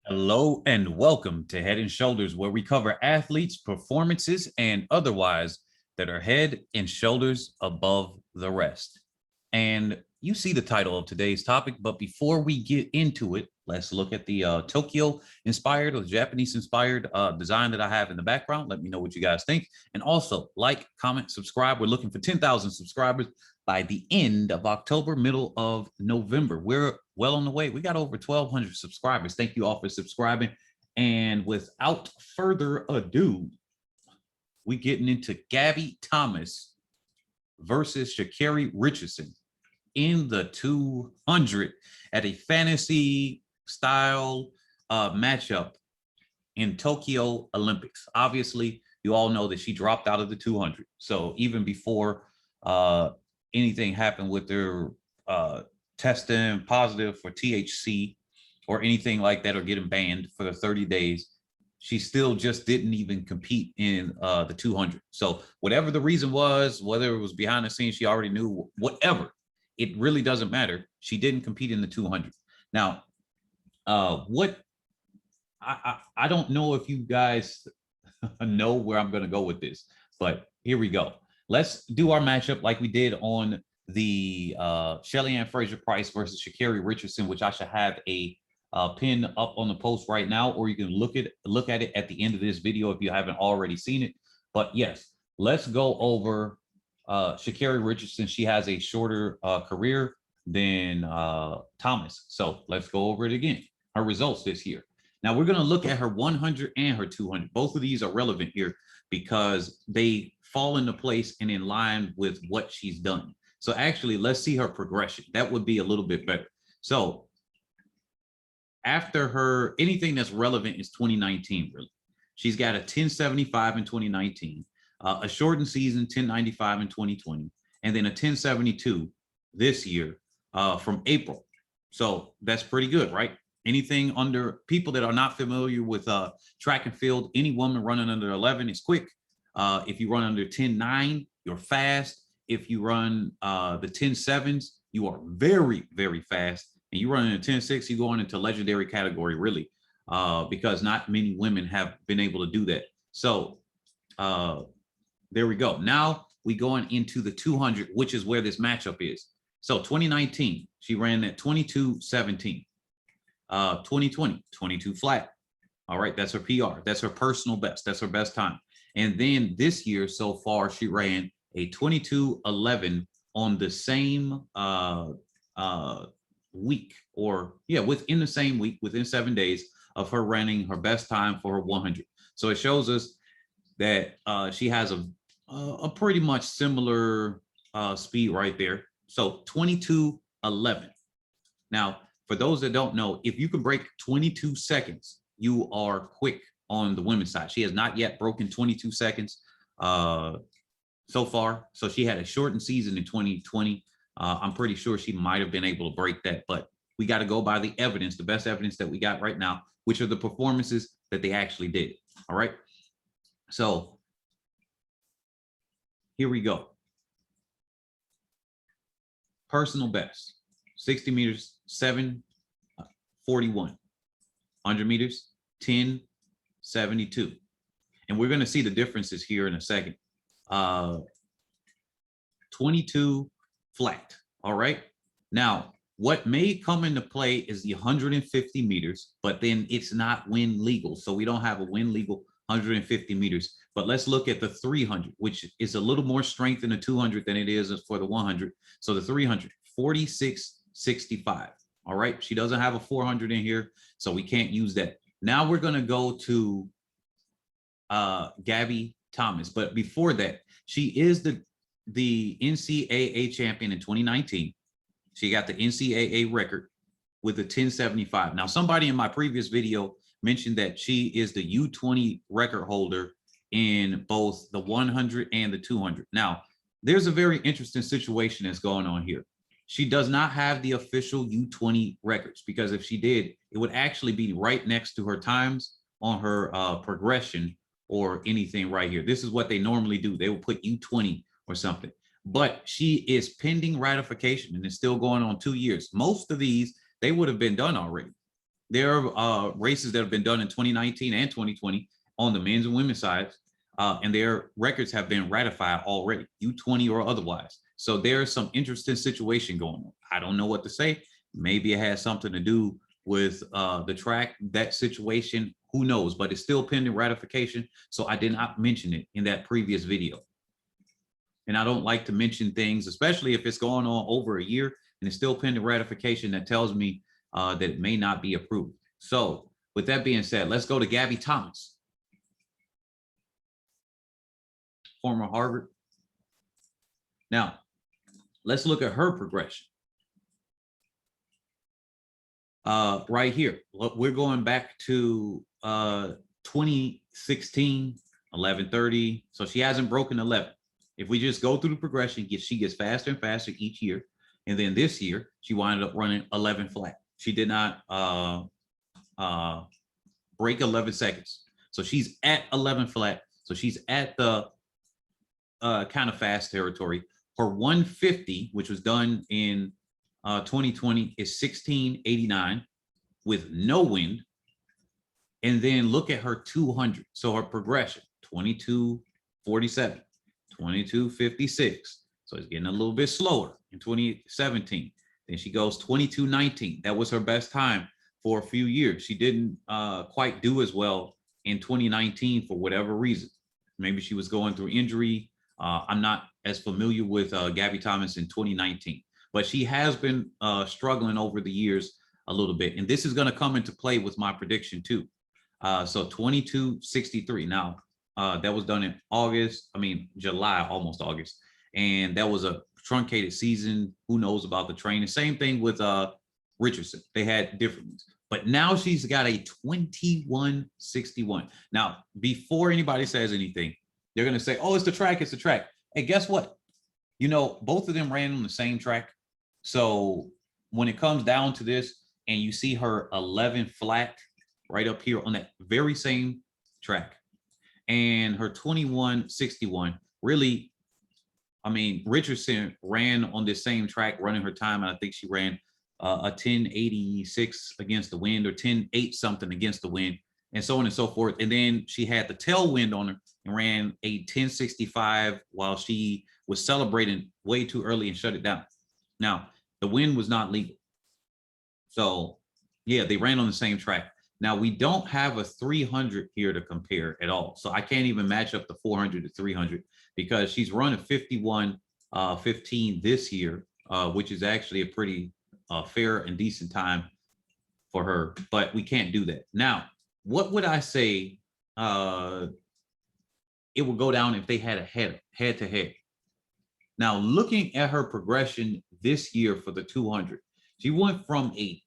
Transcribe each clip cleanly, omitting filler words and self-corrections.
Hello and welcome to Head and Shoulders, where we cover athletes' performances and otherwise that are head and shoulders above the rest. And you see the title of today's topic, but before we get into it, let's look at the Tokyo inspired or Japanese inspired design that I have in the background. Let me know what you guys think. And also like, comment, subscribe. We're looking for 10,000 subscribers by the end of October, middle of November. We're well on the way. We got over 1,200 subscribers. Thank you all for subscribing. And without further ado, we getting into Gabby Thomas versus Sha'Carri Richardson in the 200 at a fantasy style matchup in Tokyo Olympics. Obviously, you all know that she dropped out of the 200. So even before anything happened with her testing positive for THC or anything like that, or getting banned for the 30 days, she still just didn't even compete in the 200. So whatever the reason was, whether it was behind the scenes, she already knew, whatever, it really doesn't matter. She didn't compete in the 200. Now, I don't know if you guys know where I'm going to go with this, but here we go. Let's do our matchup like we did on the Shelly Ann Fraser-Price versus Sha'Carri Richardson, which I should have a pin up on the post right now, or you can look at it at the end of this video if you haven't already seen it. But yes, let's go over Sha'Carri Richardson. She has a shorter career than Thomas. So let's go over it again. Her results this year. Now we're going to look at her 100 and her 200. Both of these are relevant here because they fall into place and in line with what she's done. So actually, let's see her progression. That would be a little bit better. So after her, anything that's relevant is 2019, really. She's got a 1075 in 2019, a shortened season, 1095 in 2020, and then a 1072 this year from April. So that's pretty good, right? Anything under, people that are not familiar with track and field, any woman running under 11 is quick. If you run under 10.9, you're fast. If you run the 10.7s, you are very, very fast. And you run in a 10.6, you go on into legendary category, really, because not many women have been able to do that. So there we go. Now we going into the 200, which is where this matchup is. So 2019, she ran at 22.17. 2020, 22 flat. All right, that's her PR. That's her personal best. That's her best time. And then this year so far, she ran a 22.11 on the same week, or yeah, within the same week, within 7 days of her running her best time for her 100. So it shows us that she has a pretty much similar speed right there. So 22.11. Now, for those that don't know, if you can break 22 seconds, you are quick on the women's side. She has not yet broken 22 seconds so far. So she had a shortened season in 2020. I'm pretty sure she might have been able to break that, but we got to go by the evidence, the best evidence that we got right now, which are the performances that they actually did. All right. So here we go. Personal best, 60 meters, 7:41, 100 meters, 10:72. And we're going to see the differences here in a second. 22 flat. All right. Now, what may come into play is the 150 meters, but then it's not wind legal. So we don't have a wind legal 150 meters. But let's look at the 300, which is a little more strength in the 200 than it is for the 100. So the 300, 46.65. All right. She doesn't have a 400 in here, so we can't use that. Now we're going to go to Gabby Thomas. But before that, she is the NCAA champion in 2019. She got the NCAA record with a 1075. Now, somebody in my previous video mentioned that she is the U20 record holder in both the 100 and the 200. Now, there's a very interesting situation that's going on here. She does not have the official U20 records, because if she did, it would actually be right next to her times on her progression or anything right here. This is what they normally do. They will put U20 or something. But she is pending ratification, and it's still going on 2 years. Most of these, they would have been done already. there are races that have been done in 2019 and 2020 on the men's and women's sides, and their records have been ratified already, U20 or otherwise. So there's some interesting situation going on. I don't know what to say. Maybe it has something to do with the track, that situation, who knows, but it's still pending ratification. So I did not mention it in that previous video. And I don't like to mention things, especially if it's going on over a year and it's still pending ratification, that tells me that it may not be approved. So with that being said, let's go to Gabby Thomas, former Harvard. Now, let's look at her progression. Right here, we're going back to 2016, 11:30. So she hasn't broken 11. If we just go through the progression, she gets faster and faster each year. And then this year, she wound up running 11 flat. She did not break 11 seconds. So she's at 11 flat. So she's at the kind of fast territory. Her 150, which was done in 2020, is 1689 with no wind. And then look at her 200. So her progression, 2247, 2256. So it's getting a little bit slower in 2017. Then she goes 2219. That was her best time for a few years. She didn't quite do as well in 2019 for whatever reason. Maybe she was going through injury. I'm not as familiar with Gabby Thomas in 2019, but she has been struggling over the years a little bit. And this is going to come into play with my prediction too. So 2263. Now, that was done in July, almost August. And that was a truncated season. Who knows about the training? Same thing with Richardson. They had different ones. But now she's got a 2161. Now, before anybody says anything, they're going to say, oh, it's the track, it's the track. Hey, guess what? You know, both of them ran on the same track. So when it comes down to this and you see her 11 flat right up here on that very same track and her 2161, really, I mean, Richardson ran on this same track running her time. And I think she ran a 1086 against the wind or 10.8 something against the wind and so on and so forth. And then she had the tailwind on her and ran a 1065 while she was celebrating way too early and shut it down. Now, the wind was not legal. So yeah, they ran on the same track. Now we don't have a 300 here to compare at all. So I can't even match up the 400 to 300 because she's run a 51:15 this year, which is actually a pretty fair and decent time for her, but we can't do that. Now, what would I say it would go down if they had a head-to-head? Now, looking at her progression this year for the 200, she went from a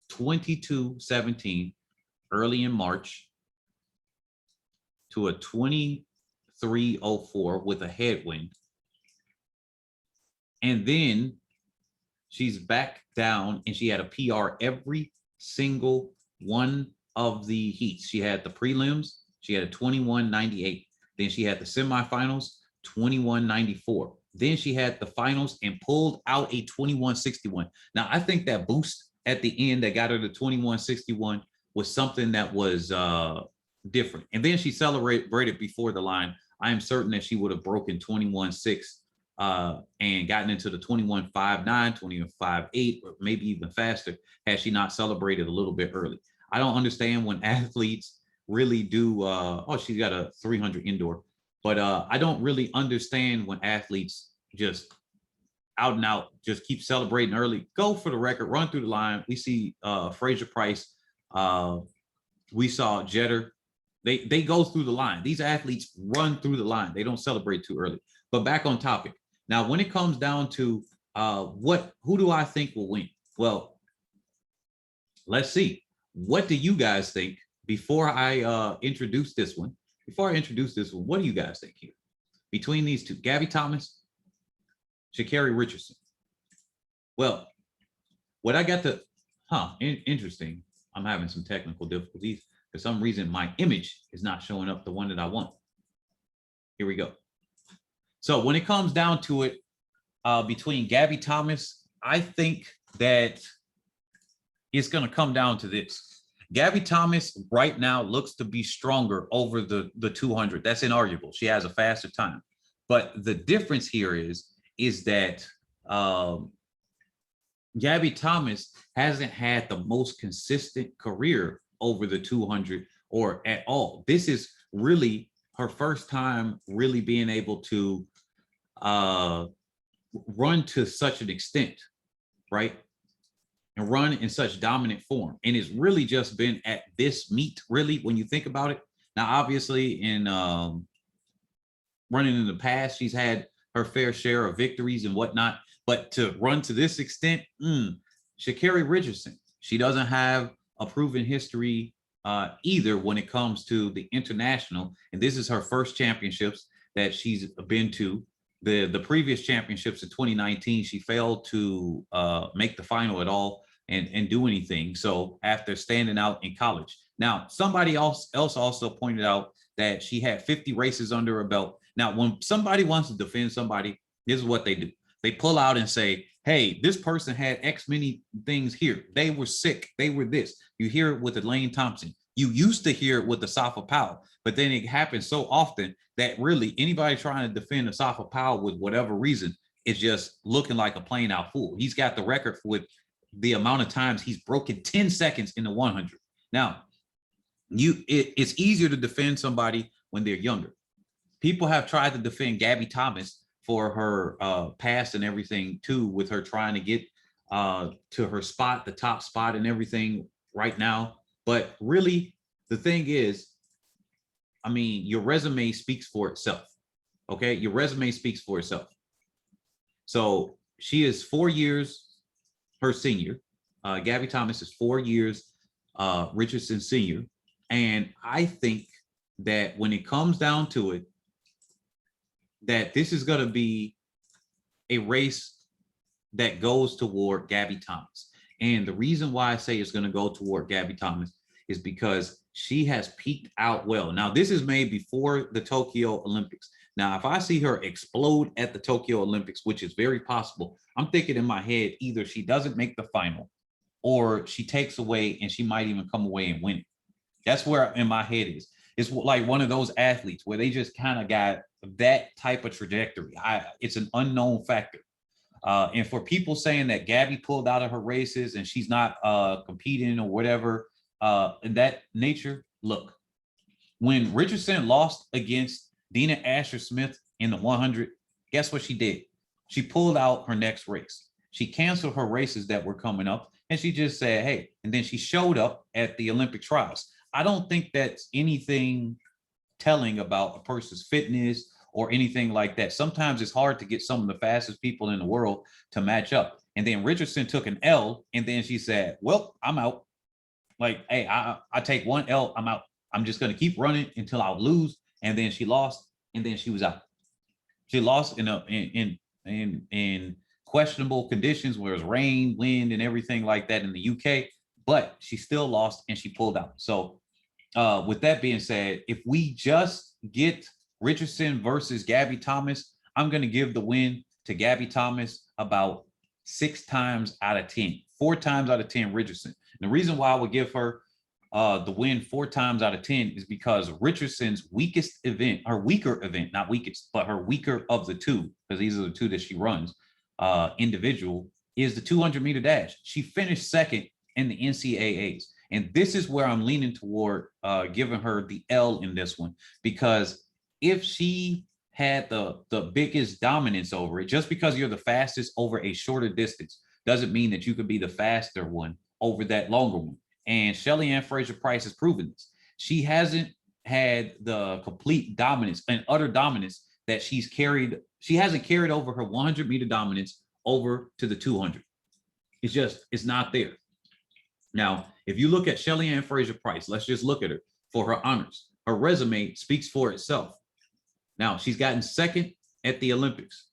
22:17 early in March to a 23:04 with a headwind. And then she's back down and she had a PR every single one of the heats. She had the prelims, she had a 21:98. Then she had the semifinals, 21:94. Then she had the finals and pulled out a 21:61. Now, I think that boost at the end that got her to 21:61 was something that was different. And then she celebrated before the line. I am certain that she would have broken 21:6 and gotten into the 21:59, 21:58, or maybe even faster had she not celebrated a little bit early. I don't understand when athletes really do, oh, she's got a 300 indoor, but I don't really understand when athletes just out and out just keep celebrating early. Go for the record, run through the line. We see Fraser Price, we saw Jeter. They go through the line. These athletes run through the line. They don't celebrate too early. But back on topic. Now, when it comes down to who do I think will win? Well, let's see. What do you guys think before I introduce this one? Before I introduce this one, what do you guys think here? Between these two, Gabby Thomas, Sha'Carri Richardson. Well, what I got to, interesting. I'm having some technical difficulties. For some reason, my image is not showing up the one that I want. Here we go. So when it comes down to it, between Gabby Thomas, I think that it's going to come down to this. Gabby Thomas right now looks to be stronger over the 200. That's inarguable. She has a faster time. But the difference here is that Gabby Thomas hasn't had the most consistent career over the 200 or at all. This is really her first time really being able to run to such an extent, right? And run in such dominant form. And it's really just been at this meet, really, when you think about it. Now, obviously, in running in the past, she's had her fair share of victories and whatnot. But to run to this extent, Sha'Carri Richardson, she doesn't have a proven history either when it comes to the international. And this is her first championships that she's been to. The previous championships in 2019, she failed to make the final at all and do anything. So after standing out in college. Now, somebody else also pointed out that she had 50 races under her belt. Now, when somebody wants to defend somebody, this is what they do. They pull out and say, hey, this person had X many things here. They were sick. They were this. You hear it with Elaine Thompson. You used to hear it with Asafa Powell, but then it happens so often that really anybody trying to defend Asafa Powell with whatever reason is just looking like a plain out fool. He's got the record with the amount of times he's broken 10 seconds in the 100. Now, it's easier to defend somebody when they're younger. People have tried to defend Gabby Thomas for her past and everything too, with her trying to get to her spot, the top spot and everything right now. But really, the thing is, I mean, your resume speaks for itself. Okay, your resume speaks for itself. So she is 4 years her senior. Gabby Thomas is 4 years Richardson senior. And I think that when it comes down to it, that this is going to be a race that goes toward Gabby Thomas. And the reason why I say it's going to go toward Gabby Thomas is because she has peaked out well. Now, this is made before the Tokyo Olympics. Now, if I see her explode at the Tokyo Olympics, which is very possible, I'm thinking in my head, either she doesn't make the final or she takes away and she might even come away and win it. That's where in my head is. It's like one of those athletes where they just kind of got that type of trajectory. It's an unknown factor. And for people saying that Gabby pulled out of her races and she's not competing or whatever, in that nature, look, when Richardson lost against Dina Asher-Smith in the 100, guess what she did? She pulled out her next race. She canceled her races that were coming up and she just said, hey, and then she showed up at the Olympic trials. I don't think that's anything telling about a person's fitness or anything like that. Sometimes it's hard to get some of the fastest people in the world to match up. And then Richardson took an L and then she said, well, I'm out. Like, hey, I take one L, I'm out. I'm just going to keep running until I lose. And then she lost and then she was out. She lost in questionable conditions where it was rain, wind, and everything like that in the UK, but she still lost and she pulled out. So with that being said, if we just get Richardson versus Gabby Thomas, I'm going to give the win to Gabby Thomas about 6 times out of 10, 4 times out of 10 Richardson. And the reason why I would give her the win 4 times out of 10 is because Richardson's weakest event, her weaker event, not weakest, but her weaker of the two, because these are the two that she runs, individual, is the 200-meter dash. She finished second in the NCAAs. And this is where I'm leaning toward giving her the L in this one, because if she had the biggest dominance over it, just because you're the fastest over a shorter distance doesn't mean that you could be the faster one over that longer one. And Shelly-Ann Fraser-Pryce has proven this. She hasn't had the complete dominance and utter dominance that she's carried. She hasn't carried over her 100-meter dominance over to the 200. It's not there. Now, if you look at Shelly-Ann Fraser-Pryce, let's just look at her for her honors. Her resume speaks for itself. Now, she's gotten second at the Olympics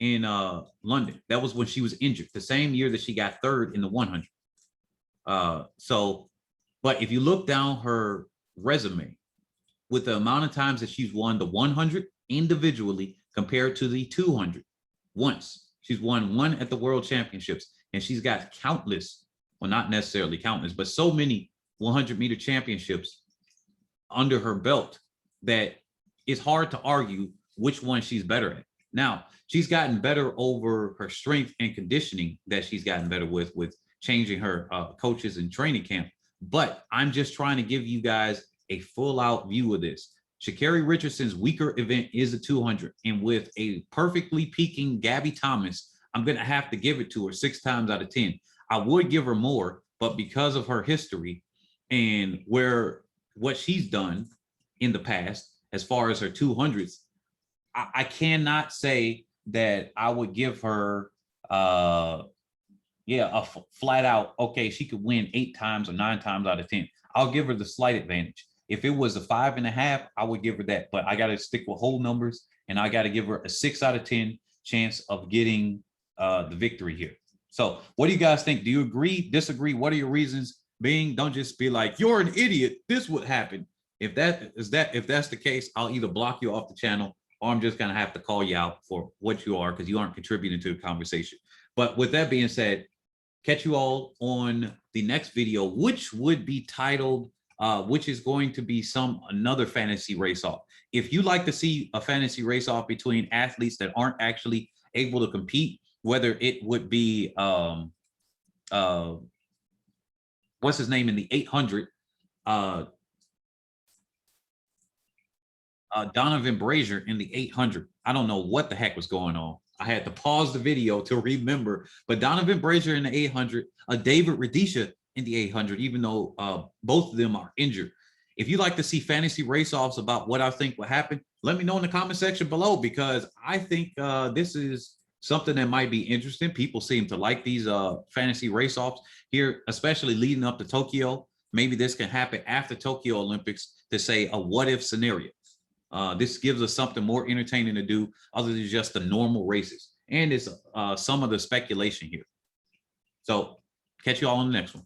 in London. That was when she was injured, the same year that she got third in the 100. But if you look down her resume with the amount of times that she's won the 100 individually compared to the 200, once she's won 1 at the World Championships, and she's got countless well, not necessarily countless, but so many 100-meter championships under her belt that it's hard to argue which one she's better at. Now, she's gotten better over her strength and conditioning that she's gotten better with changing her coaches and training camp. But I'm just trying to give you guys a full out view of this. Sha'Carri Richardson's weaker event is a 200. And with a perfectly peaking Gabby Thomas, I'm going to have to give it to her 6 times out of 10. I would give her more, but because of her history and what she's done in the past, as far as her 200s, I cannot say that I would give her, a flat out, okay, she could win 8 times or 9 times out of 10. I'll give her the slight advantage. If it was a 5.5, I would give her that, but I got to stick with whole numbers, and I got to give her a 6 out of 10 chance of getting the victory here. So what do you guys think? Do you agree, disagree? What are your reasons being? Don't just be like, you're an idiot, this would happen. If that's the case, I'll either block you off the channel, or I'm just going to have to call you out for what you are, because you aren't contributing to the conversation. But with that being said, catch you all on the next video, which would be titled, which is going to be another fantasy race off. If you like to see a fantasy race off between athletes that aren't actually able to compete, whether it would be, what's his name in the 800, Donovan Brazier in the 800. I don't know what the heck was going on. I had to pause the video to remember, but Donovan Brazier in the 800, David Rudisha in the 800, even though both of them are injured. If you'd like to see fantasy race-offs about what I think will happen, let me know in the comment section below, because I think this is something that might be interesting. People seem to like these fantasy race-offs here, especially leading up to Tokyo. Maybe this can happen after Tokyo Olympics to say a what-if scenario. This gives us something more entertaining to do other than just the normal races. And it's some of the speculation here. So catch you all on the next one.